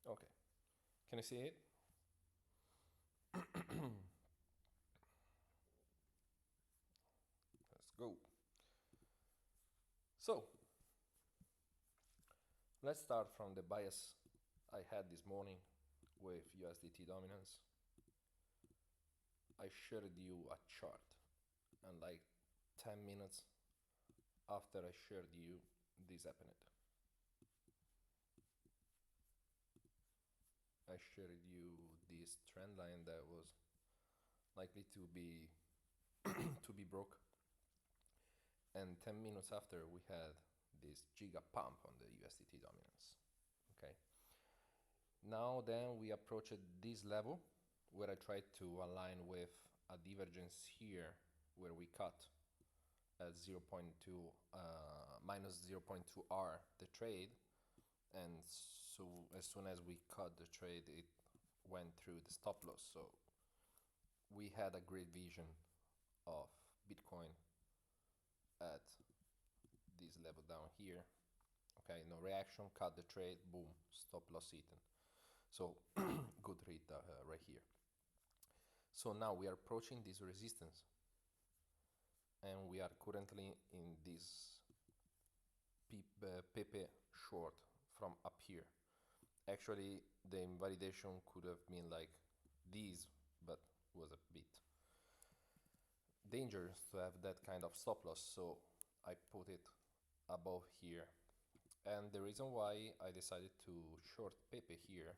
Okay. Can you see it? Let's go. So, let's start from the bias I had this morning with USDT dominance. I shared you a chart, and like 10 minutes after I shared you, this happened. I shared you this trend line that was likely to be to be broke, and 10 minutes after we had this giga pump on the USDT dominance. Okay. Now then we approached this level where I tried to align with a divergence here where we cut at 0.2 minus 0.2 R the trade, and so as soon as we cut the trade it went through the stop loss. So we had a great vision of Bitcoin at this level down here. Okay, no reaction, cut the trade, boom, stop loss eaten. So good read right here. So now we are approaching this resistance, and we are currently in this Pepe short from up here. Actually, the invalidation could have been like this, but was a bit dangerous to have that kind of stop loss, so I put it above here. And the reason why I decided to short Pepe here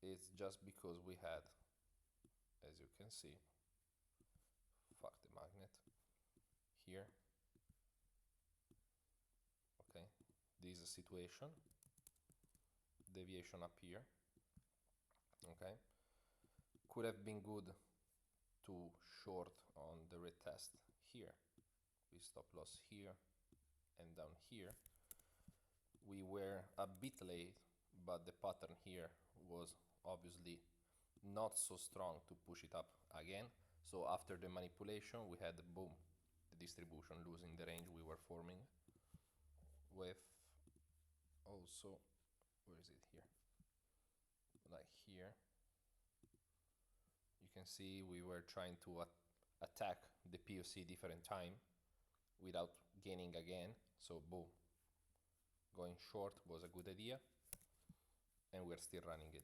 is just because we had, as you can see, fuck the magnet here. Okay, this is a situation, deviation up here. Okay, could have been good to short on the retest here. We stop loss here and down here. We were a bit late, but the pattern here was obviously not so strong to push it up again. So after the manipulation, we had boom, the distribution losing the range we were forming with also, where is it here? Like here, you can see we were trying to attack the POC different time without gaining again. So boom, going short was a good idea, and we're still running it.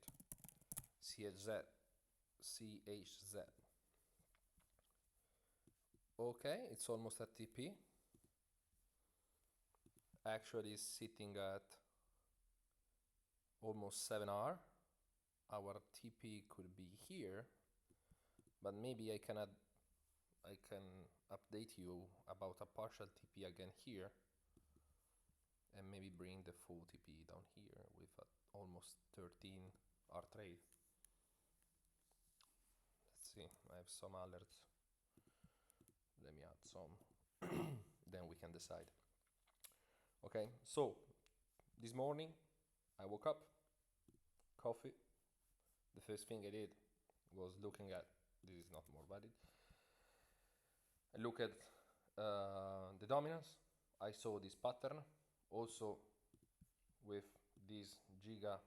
CHZ, CHZ. Okay, it's almost at TP. Actually sitting at almost 7R. Our TP could be here, but maybe I can update you about a partial TP again here, and maybe bring the full TP down here with almost 13 R trade. Let's see, I have some alerts. Let me add some, then we can decide. Okay, so this morning I woke up, coffee. The first thing I did was looking at, this is not more valid, I look at the dominance. I saw this pattern also with this giga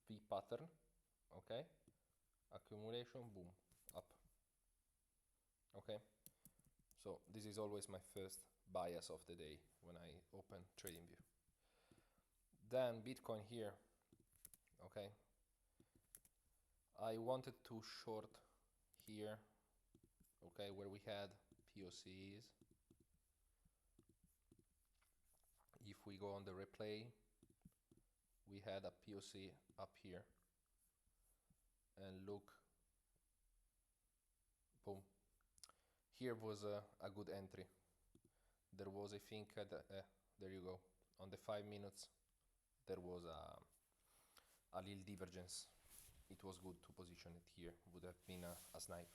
V pattern. Okay, accumulation, boom, up. Okay, so this is always my first bias of the day when I open TradingView. Then Bitcoin here. Okay, I wanted to short here, okay, where we had POCs. If we go on the replay, we had a POC up here, and look, boom, here was a good entry. There was, I think, there you go, on the 5 minutes there was a little divergence. It was good to position it here. Would have been a snipe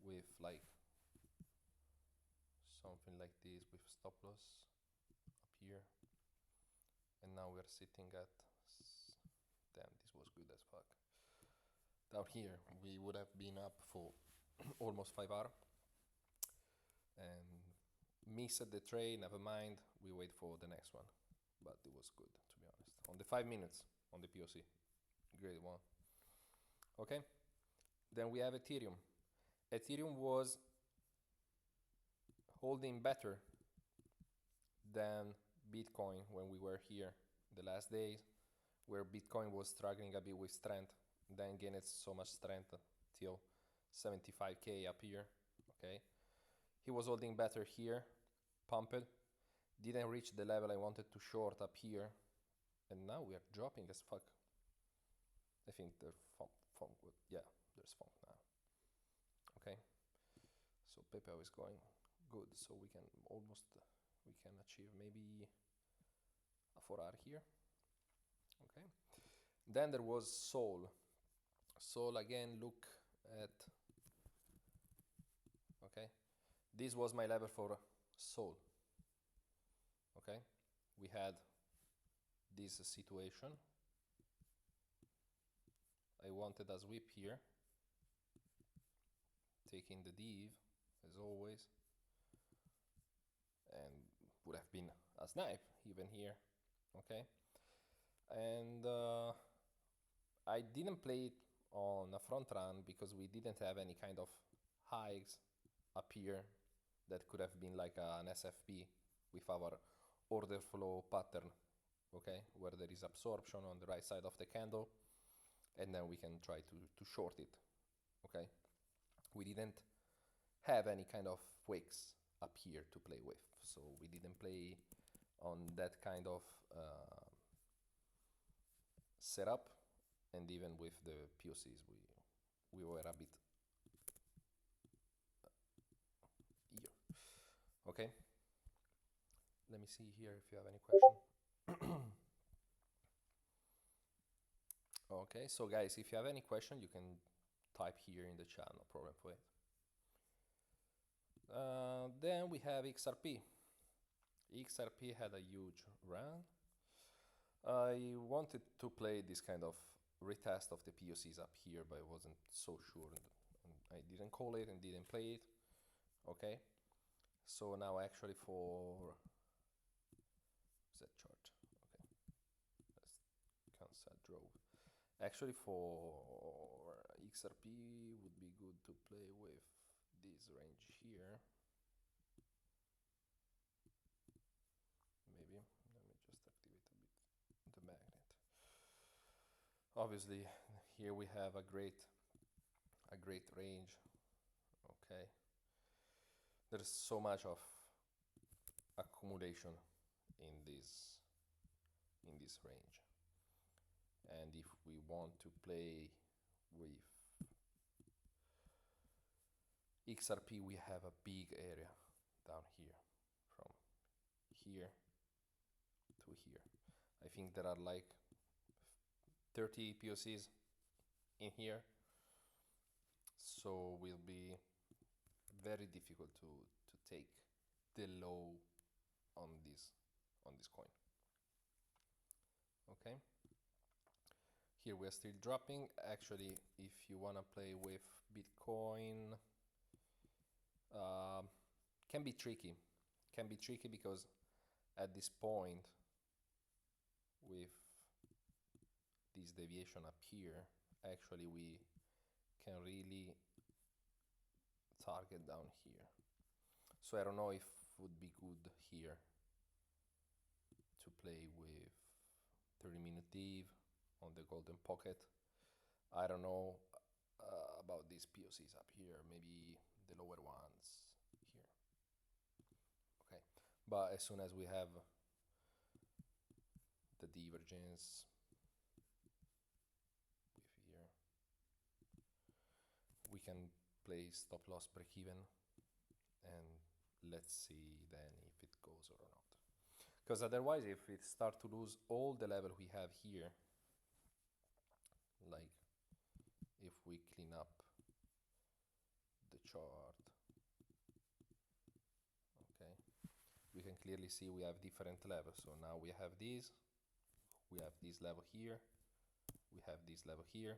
with like something like this with stop loss up here, and now we're sitting at, damn, this was good as fuck. Down here we would have been up for almost 5R and missed the trade. Never mind, we wait for the next one, but it was good, to be honest. On the 5 minutes on the POC. Grade 1. Okay? Then we have Ethereum. Ethereum was holding better than Bitcoin when we were here the last days, where Bitcoin was struggling a bit with strength, then gained so much strength till 75k up here. Okay, he was holding better here, pumped, didn't reach the level I wanted to short up here, and now we are dropping as fuck. I think there's funk, yeah, there's funk now. Okay, so PayPal is going good, so we can achieve maybe a 4R here. Okay, then there was Sol. Sol again, look at, okay, this was my level for Sol. Okay, we had this situation. I wanted a sweep here, taking the div as always, and would have been a snipe even here. Okay, and I didn't play it on a front run because we didn't have any kind of highs up here that could have been like an SFP with our order flow pattern, okay, where there is absorption on the right side of the candle, and then we can try to short it. Okay, we didn't have any kind of wicks up here to play with, so we didn't play on that kind of setup, and even with the POCs we were a bit here. Okay, let me see here if you have any question. Okay, so guys, if you have any question, you can type here in the chat, no problem for it. Then we have XRP. XRP had a huge run. I wanted to play this kind of retest of the POCs up here, but I wasn't so sure, and I didn't call it and didn't play it. Okay, so now actually for that chart, okay, let's cancel drove. Actually for XRP would be good to play with this range here. Maybe, let me just activate a bit the magnet. Obviously here we have a great range. Okay, there's so much of accumulation in this range, and if we want to play with XRP, we have a big area down here, from here to here. I think there are like 30 POCs in here, so will be very difficult to take the low on this coin. Okay, here we are still dropping. Actually, if you want to play with Bitcoin, can be tricky because at this point, with this deviation up here, actually we can really target down here. So I don't know if it would be good here to play with 30-minute div on the golden pocket. I don't know about these POCs up here, maybe the lower ones here. Okay, but as soon as we have the divergence with here, we can play stop loss break even, and let's see then if it goes or not. Because otherwise, if it start to lose all the level we have here, like if we clean up the chart, okay, we can clearly see we have different levels. So now we have this level here, we have this level here,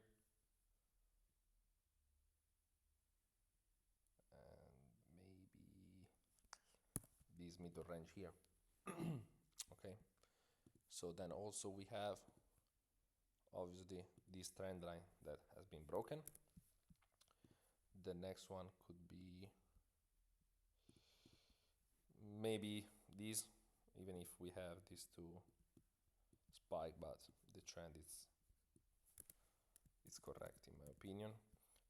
and maybe this middle range here. Okay, so then also we have obviously this trend line that has been broken. The next one could be maybe this, even if we have these two spike, but the trend is correct in my opinion.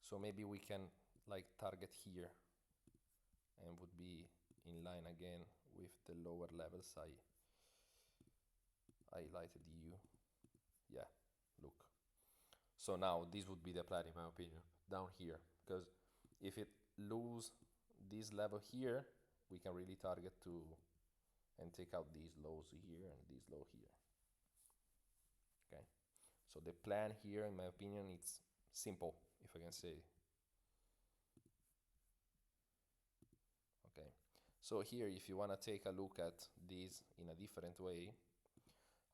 So maybe we can like target here and would be in line again with the lower levels I highlighted you. Yeah, look. So now this would be the plan in my opinion, down here, because if it lose this level here, we can really target to and take out these lows here and this low here. Okay, so the plan here in my opinion it's simple, if I can say. Okay, so here if you want to take a look at this in a different way,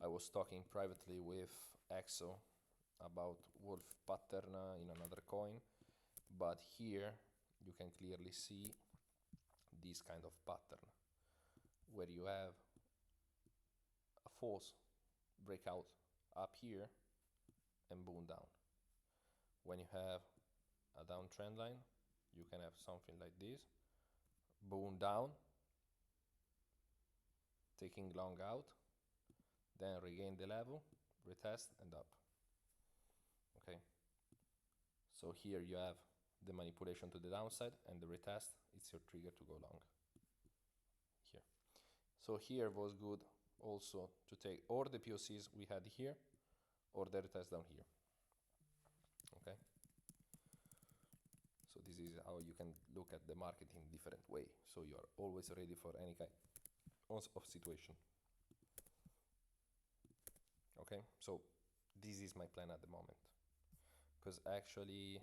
I was talking privately with Exo about wolf pattern in another coin, but here you can clearly see this kind of pattern where you have a false breakout up here and boom down. When you have a downtrend line, you can have something like this, boom down, taking long out, then regain the level, retest and up. Okay, so here you have the manipulation to the downside and the retest, it's your trigger to go long here. So here was good also to take or the POCs we had here or the retest down here. Okay, so this is how you can look at the market in different way, so you are always ready for any kind of situation. Okay, so this is my plan at the moment, because actually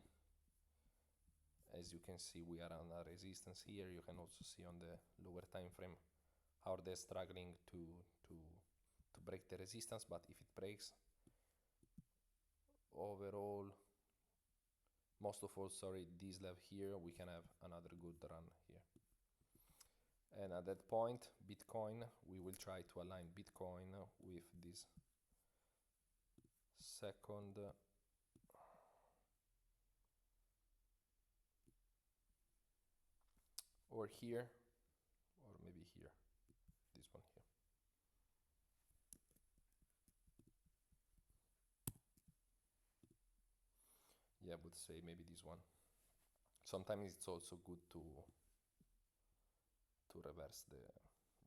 as you can see we are on a resistance here. You can also see on the lower time frame how they're struggling to break the resistance, but if it breaks overall, most of all, sorry, this level here, we can have another good run here. And at that point, Bitcoin, we will try to align Bitcoin with this second or here, or maybe here, this one here. Yeah, I would say maybe this one. Sometimes it's also good to reverse the,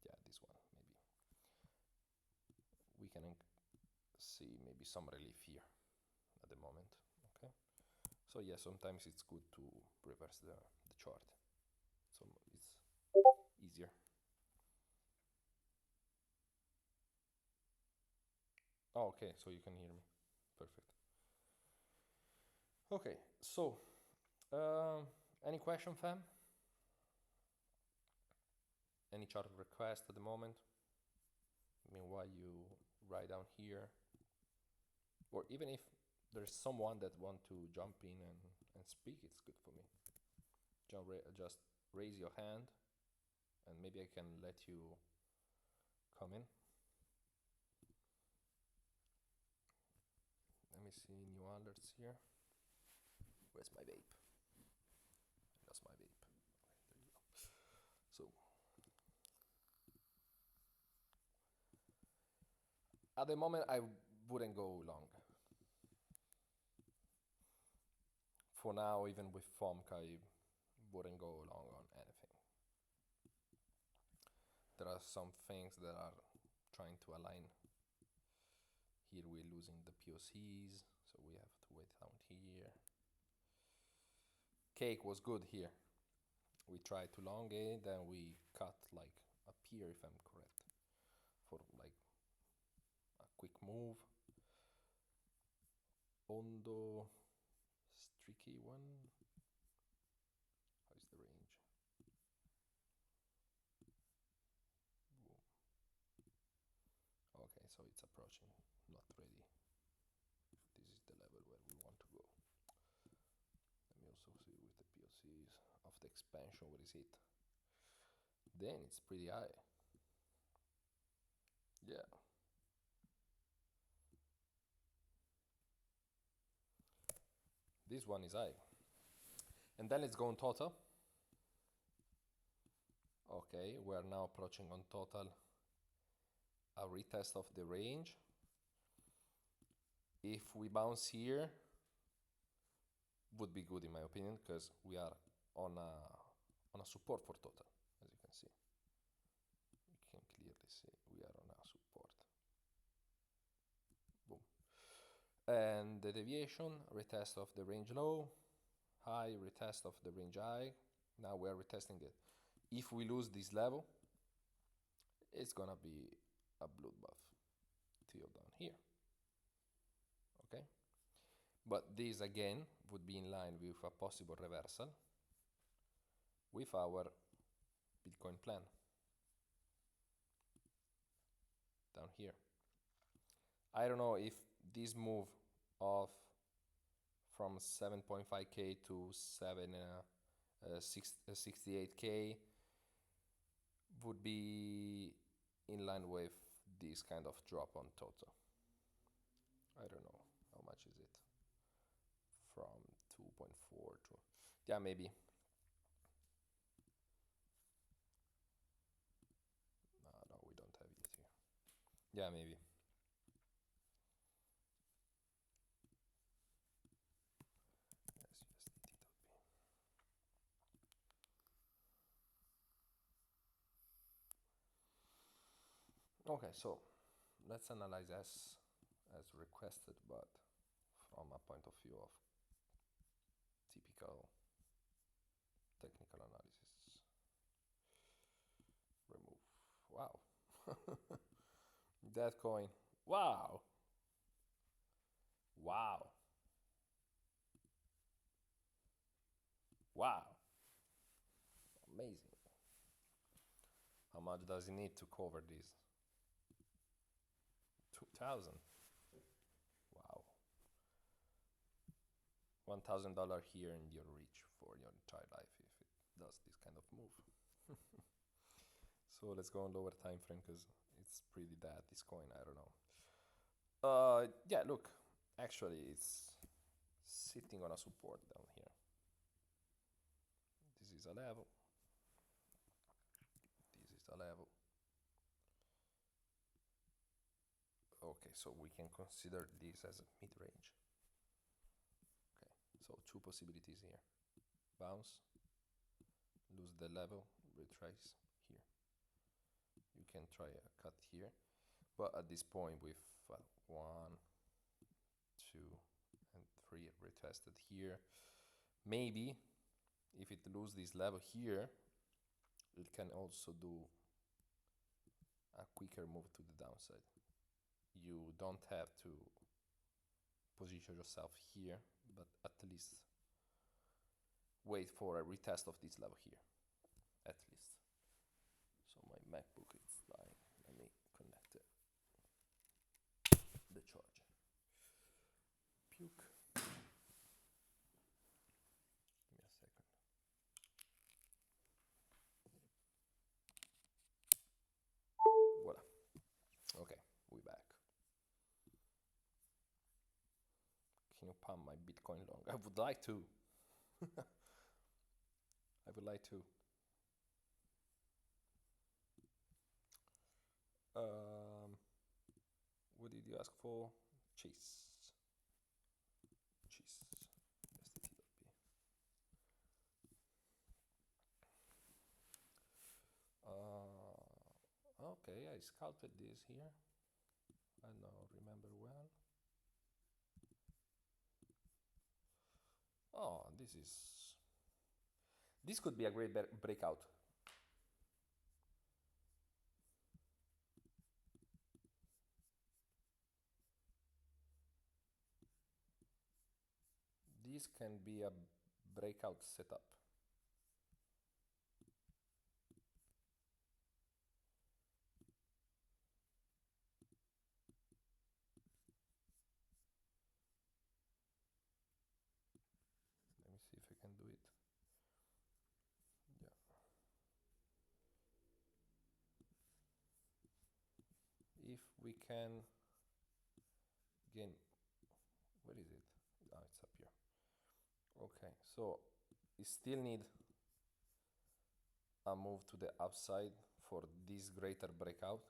yeah, this one maybe. We can see maybe some relief here at the moment. Okay, so yeah, sometimes it's good to reverse the chart, so it's easier. Oh, okay, so you can hear me. Perfect. Okay, so any question, fam? Any chart request at the moment? Meanwhile, you write down here, or even if there's someone that want to jump in and speak, it's good for me. Just raise your hand, and maybe I can let you come in. Let me see new alerts here. Where's my vape? I lost my vape. Okay, there you go. So at the moment, I wouldn't go long. For now, even with FOMC, I wouldn't go long on anything. There are some things that are trying to align. Here we're losing the POCs, so we have to wait down here. Cake was good here. We tried to long it, then we cut like up here, if I'm correct, for like a quick move. Ondo, streaky one. How is the range? Okay, so it's approaching, not ready. This is the level where we want to go. Let me also see with the POCs of the expansion, where is it? Then it's pretty high. Yeah. this one is high. And then let's go on total. Okay, we are now approaching on total a retest of the range. If we bounce here, would be good in my opinion, because we are on a support for total, as you can see. You can clearly see we are on a support. Boom. And the deviation, retest of the range low, high, retest of the range high. Now we are retesting it. If we lose this level, it's gonna be a bloodbath till down here. Okay? But this again would be in line with a possible reversal with our Bitcoin plan down here. I don't know if this move of from 7.5k to 68k would be in line with this kind of drop on total. I don't know how much is it from 2.4 to, yeah, maybe. No, we don't have it here. Yeah, maybe. Okay, so let's analyze as requested, but from a point of view of typical technical analysis. Remove. Wow. That coin. Wow. Wow. Wow. Amazing. How much does it need to cover this? 2,000. Wow. $1,000 here in your reach for your entire life if it does this kind of move. So let's go on lower time frame because it's pretty dead, this coin. I don't know. Yeah, look, actually it's sitting on a support down here. This is a level. This is a level. Okay, so we can consider this as a mid-range. Okay, so two possibilities here. Bounce, lose the level, retrace here. You can try a cut here, but at this point with 1, 2, and 3 retested here, maybe if it loses this level here, it can also do a quicker move to the downside. You don't have to position yourself here, but at least wait for a retest of this level here, at least. So my MacBook is dying. Let me connect it. The charger. Puke. Give me a second. Voila. Okay, we're back. Can you pump my Bitcoin long? I would like to. I would like to. What did you ask for? Cheese. Cheese. STT.p. Okay, I sculpted this here. I don't remember when. Oh, this could be a great breakout. This can be a breakout setup. Let me see if I can do it. Yeah. If we can, again, where is it? Oh, it's up here. Okay, so you still need a move to the upside for this greater breakout.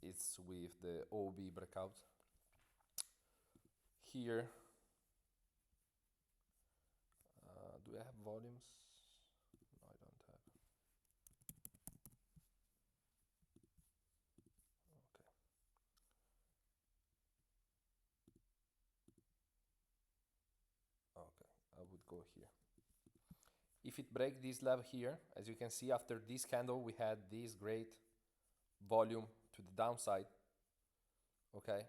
It's with the OB breakout. Here, do I have volumes? No, I don't have. Okay. Okay, I would go here. If it breaks this level here, as you can see, after this candle, we had this great volume to the downside. Okay,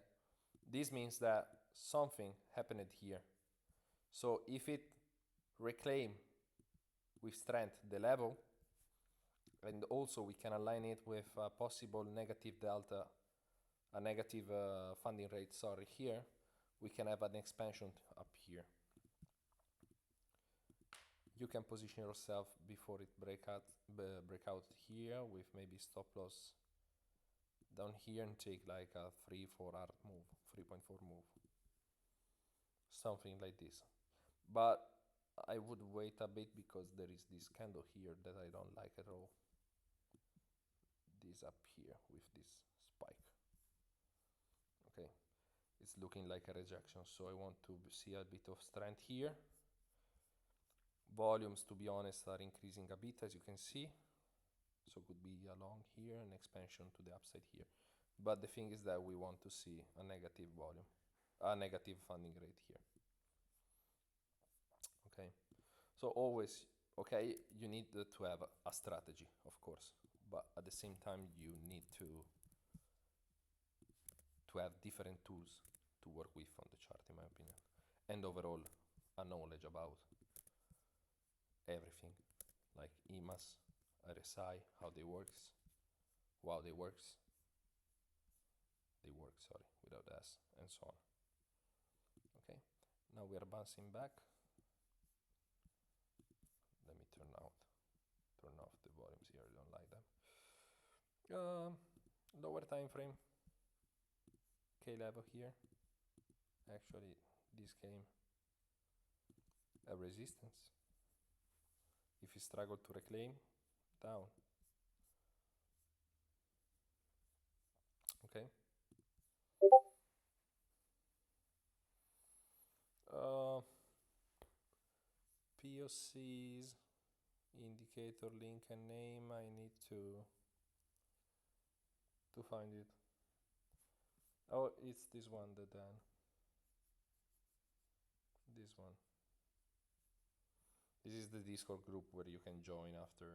this means that something happened here. So if it reclaim with strength the level, and also we can align it with a possible negative delta, a negative funding rate, sorry, here, we can have an expansion up here. You can position yourself before it break out here with maybe stop loss down here and take like a 3-4 art move, 3.4 move, something like this. But I would wait a bit because there is this candle here that I don't like at all. This up here with this spike. Okay, it's looking like a rejection, so I want to see a bit of strength here. Volumes, to be honest, are increasing a bit, as you can see. So could be along here, an expansion to the upside here. But the thing is that we want to see a negative volume, a negative funding rate here. Okay, so always, okay, you need to have a strategy, of course, but at the same time you need to have different tools to work with on the chart, in my opinion, and overall a knowledge about everything, like EMAS, RSI, how they works, sorry, without S, and so on. Okay, now we are bouncing back. Let me turn off the volumes here, I don't like them. Lower time frame, K level here. Actually, this came a resistance. If you struggle to reclaim, down. Okay. POCs, indicator link and name. I need to find it. Oh, it's this one, the Dan. This one. This is the Discord group where you can join after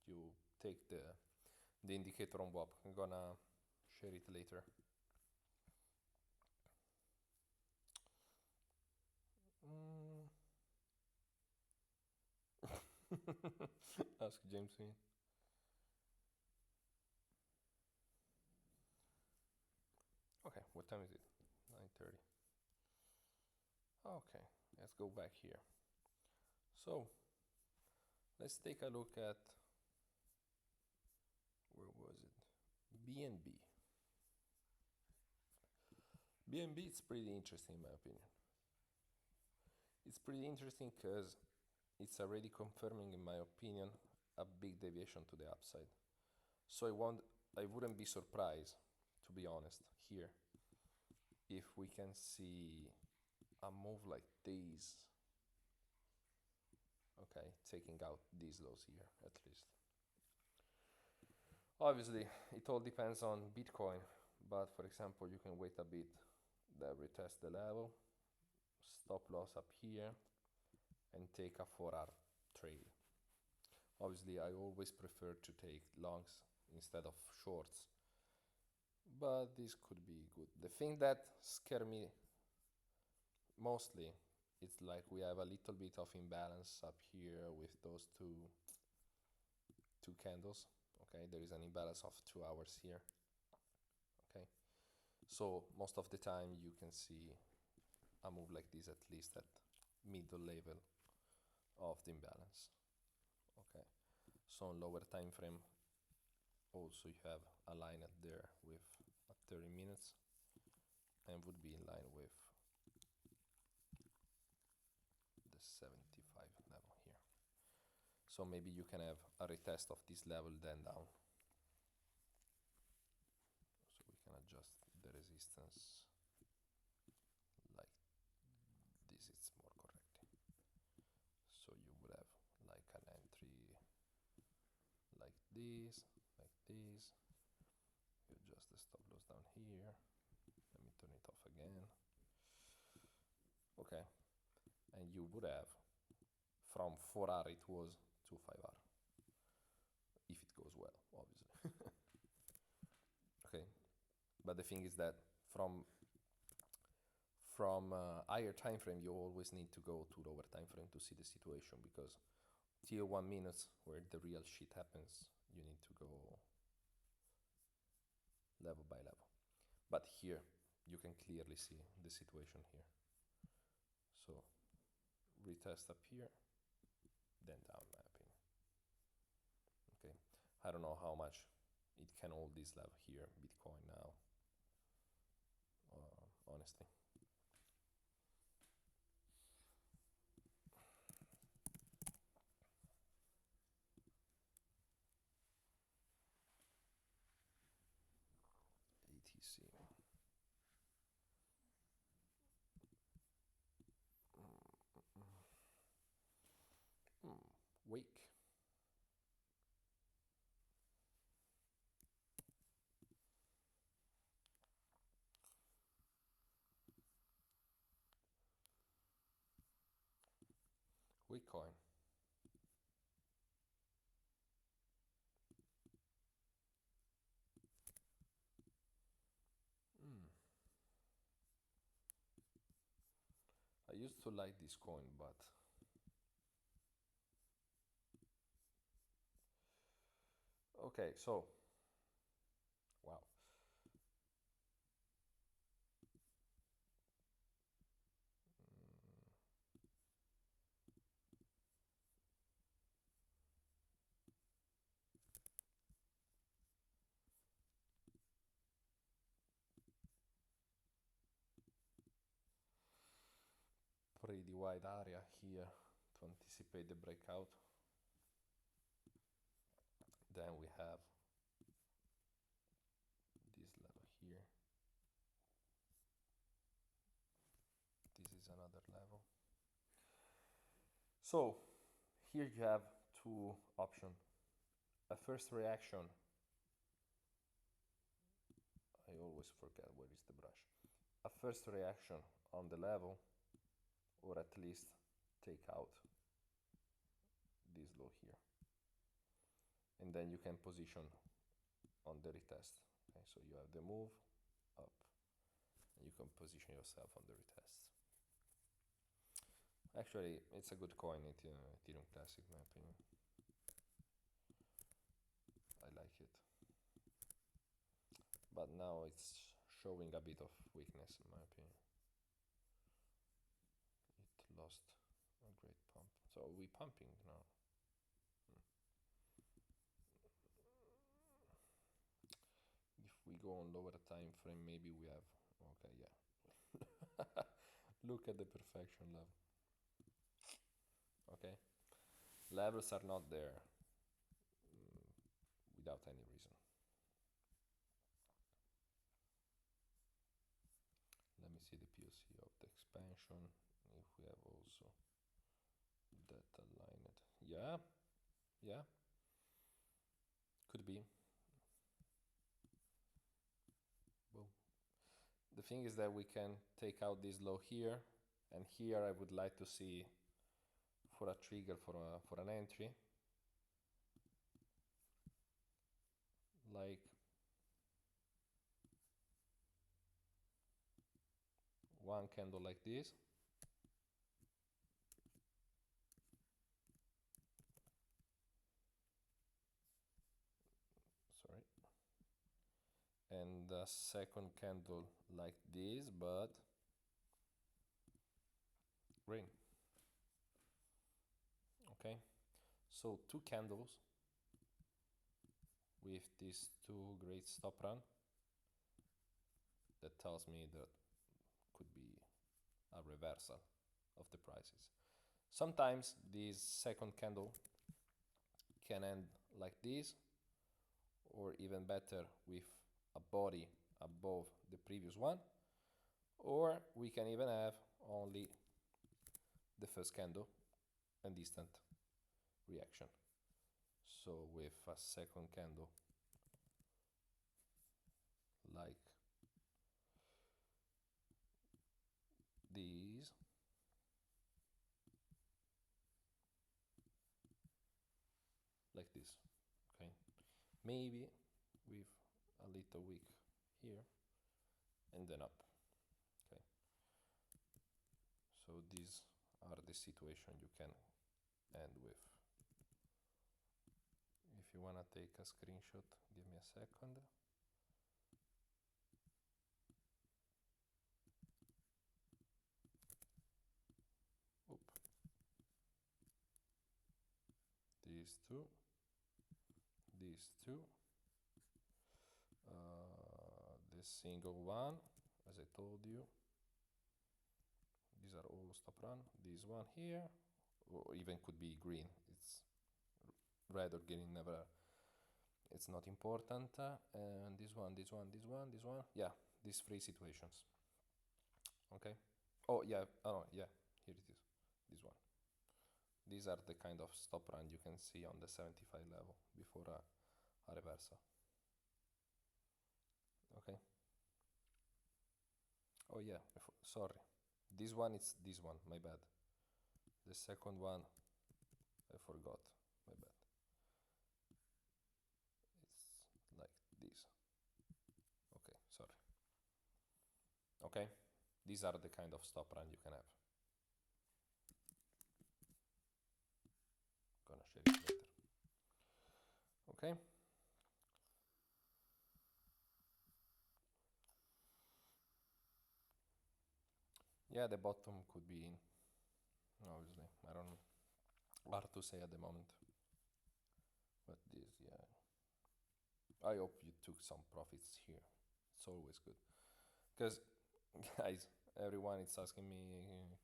you take the indicator on WAP. I'm gonna share it later. Ask James Wynn. Okay, what time is it? 9:30. Okay, let's go back here. So, let's take a look at, where was it? BNB. BNB is pretty interesting in my opinion. It's pretty interesting because it's already confirming, in my opinion, a big deviation to the upside. So I wouldn't be surprised, to be honest, here, if we can see a move like this. Okay, taking out these lows here at least. Obviously, it all depends on Bitcoin, but for example, you can wait a bit, that retest the level, stop loss up here, and take a 4-hour trade. Obviously, I always prefer to take longs instead of shorts, but this could be good. The thing that scared me mostly, it's like we have a little bit of imbalance up here with those two candles. Okay, there is an imbalance of 2 hours here. Okay, so most of the time you can see a move like this, at least at middle level of the imbalance. Okay, so on lower time frame also you have a line at there with 30 minutes and would be in line with 75 level here. So maybe you can have a retest of this level then down. So we can adjust the resistance like this, it's more correct. So you would have like an entry like this, like this. You adjust the stop loss down here. Let me turn it off again. Okay, and you would have from 4R it was to 5R, if it goes well, obviously. Okay, but the thing is that from higher time frame, you always need to go to lower time frame to see the situation, because till 1 minute where the real shit happens, you need to go level by level. But here you can clearly see the situation here. So retest up here, then down, in my opinion. Okay, I don't know how much it can hold this level here, Bitcoin now, honestly. ATC. Wake. Wakecoin. I used to like this coin, but okay, so wow. Pretty wide area here to anticipate the breakout. Then we have this level here. This is another level. So here you have two options. A first reaction. I always forget where is the brush. A first reaction on the level, or at least take out this low here. And then you can position on the retest. Okay, so you have the move up, and you can position yourself on the retest. Actually, it's a good coin, Ethereum Classic, in my opinion. I like it. But now it's showing a bit of weakness, in my opinion. It lost a great pump. So are we pumping now? If we go on lower time frame, maybe we have, okay, yeah. Look at the perfection level. Okay, levels are not there without any reason. Let me see the POC of the expansion, if we have also that aligned. Yeah, could be. Well, the thing is that we can take out this low here, and here I would like to see for a trigger for an entry, like one candle like this. Sorry. And a second candle like this, but green. Okay, so two candles with these two great stop run. That tells me that could be a reversal of the prices. Sometimes this second candle can end like this, or even better with a body above the previous one, or we can even have only the first candle and instant reaction. So with a second candle like these, like this, okay? Maybe with a little wick here and then up, okay? So these are the situation you can end with. If you wanna take a screenshot, give me a second. Oop. These two, this single one, as I told you, these are all stop run. This one here, or even could be green. It's red or green, never. It's not important. And this one, yeah, these three situations. Okay. Oh yeah. Oh yeah. Here it is. This one. These are the kind of stop run you can see on the 75 level before a reversal. Okay. Oh yeah. Sorry. This one is this one. My bad. The second one, I forgot. My bad. It's like this. Okay. Sorry. Okay. These are the kind of stop run you can have. Gonna share it later. Okay. Yeah, the bottom could be in. Obviously, I don't know. Hard to say at the moment. But this, yeah. I hope you took some profits here. It's always good. Because, guys, everyone is asking me,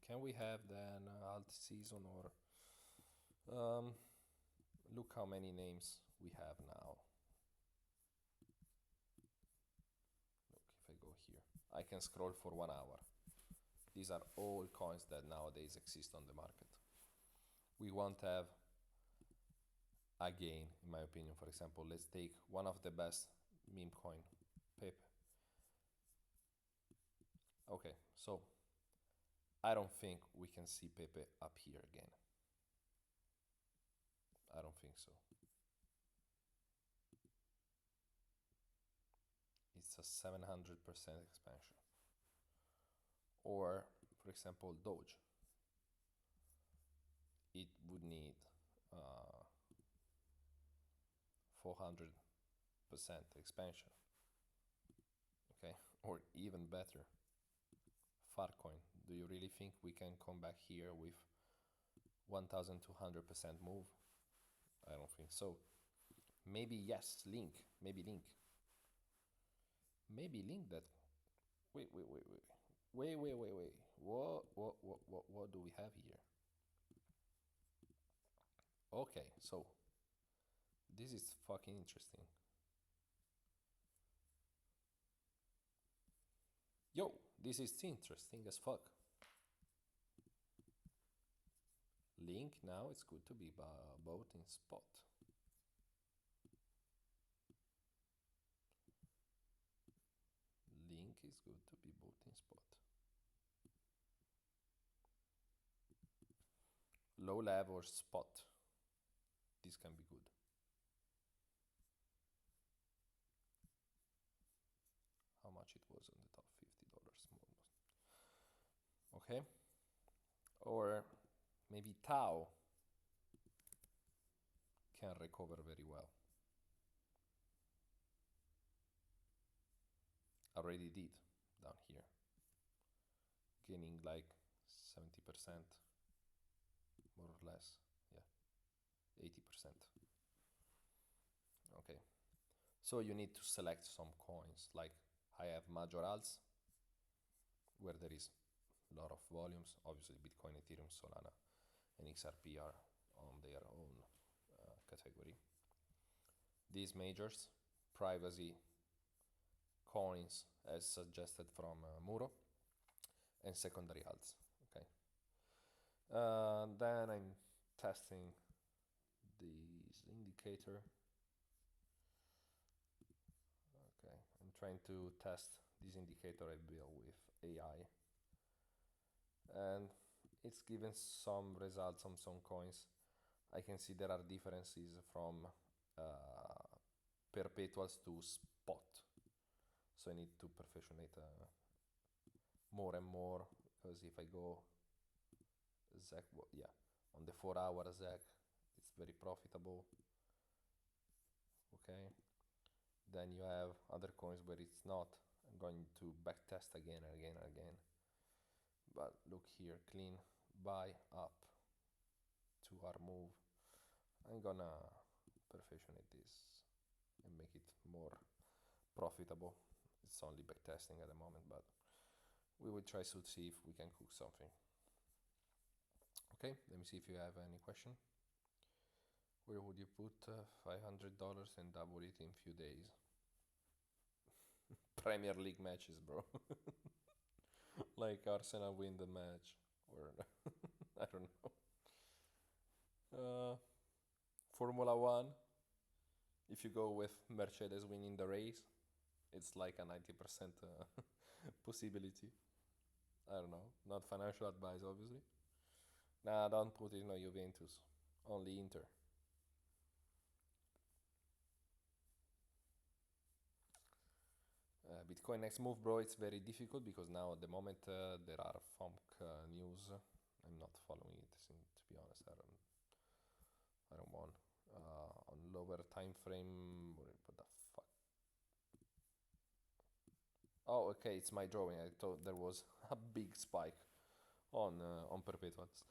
can we have then alt season or look how many names we have now. Look, if I go here, I can scroll for 1 hour. These are all coins that nowadays exist on the market. We won't have a gain, in my opinion. For example, let's take one of the best meme coin, Pepe. Okay, so I don't think we can see Pepe up here again. I don't think so. It's a 700% expansion. Or, for example, Doge. It would need 400% expansion. Okay, or even better, Farcoin. Do you really think we can come back here with 1200% move? I don't think so. Maybe yes, Link. Maybe Link. Maybe Link that. Wait. What do we have here? Okay, so this is fucking interesting. Yo, this is interesting as fuck. Link now, it's good to be bought in spot. Link is good to be bought in spot. Low level or spot. This can be good. How much it was on the top? $50 almost. Okay. Or maybe Tau can recover very well. Already did down here. Gaining like 70%, more or less. Yeah, 80%. Okay. So you need to select some coins. Like I have majorals, where there is a lot of volumes. Obviously Bitcoin, Ethereum, Solana, and XRP are on their own category. These majors, privacy, coins as suggested from Muro, and secondary alts. Okay. Then I'm testing this indicator. Okay, I'm trying to test this indicator I built with AI, and it's given some results on some coins. I can see there are differences from perpetuals to spot, so I need to perfectionate more and more, because if I go ZEC, yeah, on the 4-hour ZEC, it's very profitable. Okay, then you have other coins where it's not. I'm going to backtest again and again and again. But look here, clean buy up to our move. I'm gonna perfectionate this and make it more profitable. It's only backtesting at the moment, but we will try to see if we can cook something. Okay, let me see if you have any question. Where would you put $500 and double it in few days? Premier League matches, bro. Like Arsenal win the match, or I don't know. Formula One. If you go with Mercedes winning the race, it's like a 90% possibility. I don't know. Not financial advice, obviously. Nah, don't put it in Juventus. Only Inter. Bitcoin next move, bro. It's very difficult because now at the moment there are FOMC news. I'm not following it, to be honest. I don't want on lower time frame. What the fuck? Oh, okay. It's my drawing. I thought there was a big spike on perpetuals.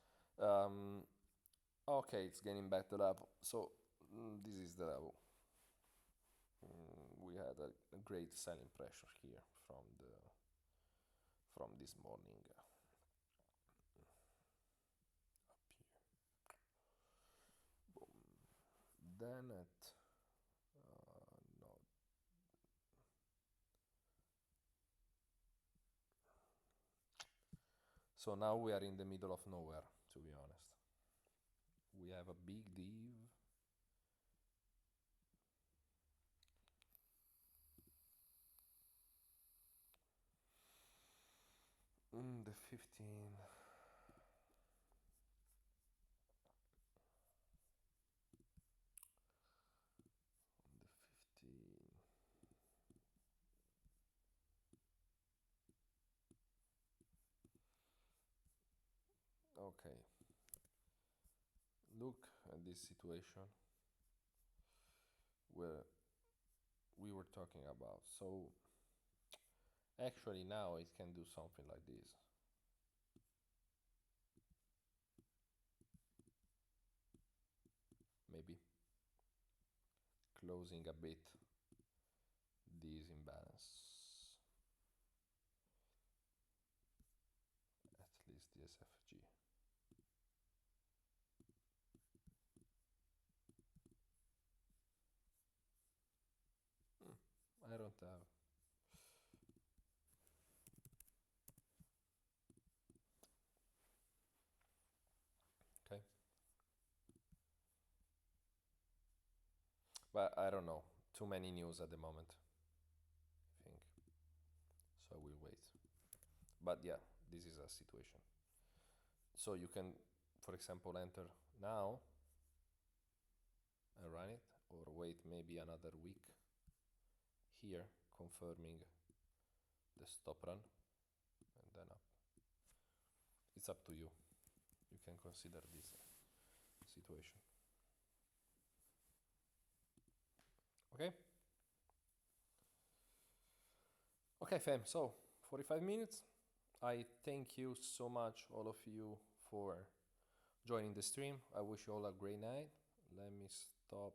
Okay, it's getting back the level. So this is the level. We had a great selling pressure here from this morning up here. Boom. Then at no. So now we are in the middle of nowhere, to be honest. We have a big div. The 15. The 15. Okay. Look at this situation where we were talking about. So actually now it can do something like this. Maybe closing a bit this imbalance, at least the SFG. I don't have. Okay. But I don't know. Too many news at the moment, I think. So I will wait. But yeah, this is a situation. So you can, for example, enter now and run it, or wait maybe another week here, confirming the stop run, and then up. It's up to you. You can consider this situation. Okay? Okay, fam. So, 45 minutes. I thank you so much, all of you, for joining the stream. I wish you all a great night. Let me stop